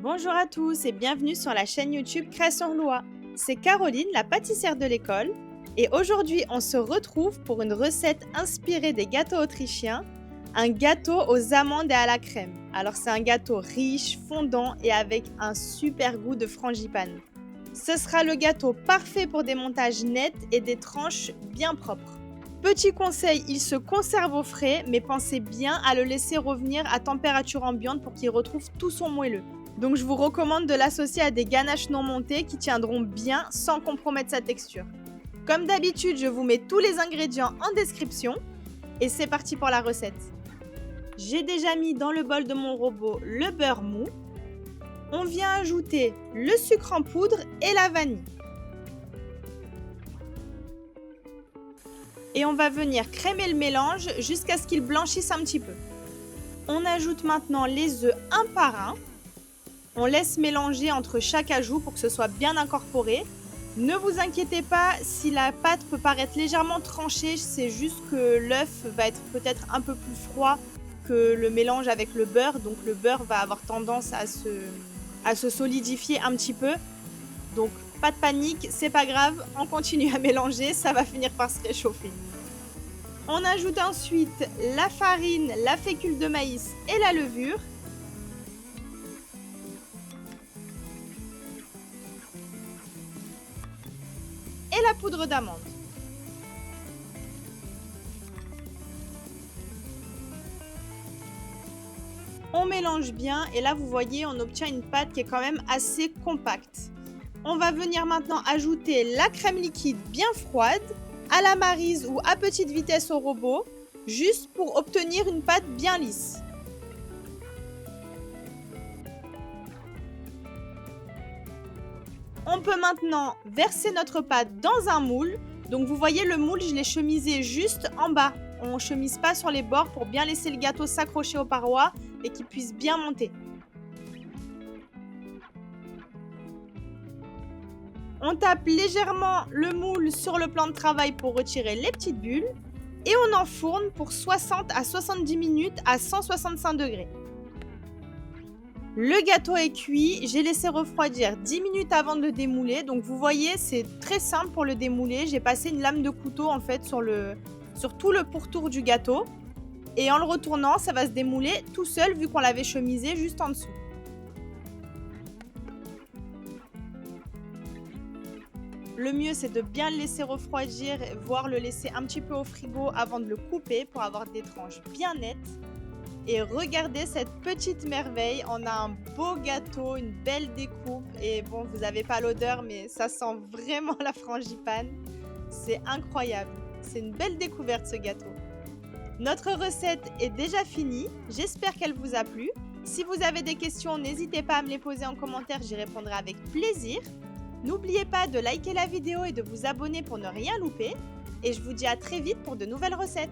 Bonjour à tous et bienvenue sur la chaîne YouTube Création Loa. C'est Caroline, la pâtissière de l'école, et aujourd'hui on se retrouve pour une recette inspirée des gâteaux autrichiens, un gâteau aux amandes et à la crème. Alors c'est un gâteau riche, fondant et avec un super goût de frangipane. Ce sera le gâteau parfait pour des montages nets et des tranches bien propres. Petit conseil, il se conserve au frais, mais pensez bien à le laisser revenir à température ambiante pour qu'il retrouve tout son moelleux. Donc je vous recommande de l'associer à des ganaches non montées qui tiendront bien sans compromettre sa texture. Comme d'habitude, je vous mets tous les ingrédients en description et c'est parti pour la recette. J'ai déjà mis dans le bol de mon robot le beurre mou. On vient ajouter le sucre en poudre et la vanille. Et on va venir crémer le mélange jusqu'à ce qu'il blanchisse un petit peu. On ajoute maintenant les œufs un par un. On laisse mélanger entre chaque ajout pour que ce soit bien incorporé. Ne vous inquiétez pas si la pâte peut paraître légèrement tranchée, c'est juste que l'œuf va être peut-être un peu plus froid que le mélange avec le beurre. Donc le beurre va avoir tendance à se solidifier un petit peu. Donc pas de panique, c'est pas grave, on continue à mélanger, ça va finir par se réchauffer. On ajoute ensuite la farine, la fécule de maïs et la levure. Et la poudre d'amande. On mélange bien et là vous voyez on obtient une pâte qui est quand même assez compacte. On va venir maintenant ajouter la crème liquide bien froide, à la maryse ou à petite vitesse au robot, juste pour obtenir une pâte bien lisse. On peut maintenant verser notre pâte dans un moule. Donc vous voyez le moule, je l'ai chemisé juste en bas. On ne chemise pas sur les bords pour bien laisser le gâteau s'accrocher aux parois et qu'il puisse bien monter. On tape légèrement le moule sur le plan de travail pour retirer les petites bulles. Et on enfourne pour 60 à 70 minutes à 165 degrés. Le gâteau est cuit, j'ai laissé refroidir 10 minutes avant de le démouler. Donc vous voyez, c'est très simple pour le démouler. J'ai passé une lame de couteau en fait sur tout le pourtour du gâteau. Et en le retournant, ça va se démouler tout seul vu qu'on l'avait chemisé juste en dessous. Le mieux, c'est de bien le laisser refroidir, voire le laisser un petit peu au frigo avant de le couper pour avoir des tranches bien nettes. Et regardez cette petite merveille, on a un beau gâteau, une belle découpe et bon, vous n'avez pas l'odeur mais ça sent vraiment la frangipane. C'est incroyable, c'est une belle découverte ce gâteau. Notre recette est déjà finie, j'espère qu'elle vous a plu. Si vous avez des questions, n'hésitez pas à me les poser en commentaire, j'y répondrai avec plaisir. N'oubliez pas de liker la vidéo et de vous abonner pour ne rien louper. Et je vous dis à très vite pour de nouvelles recettes.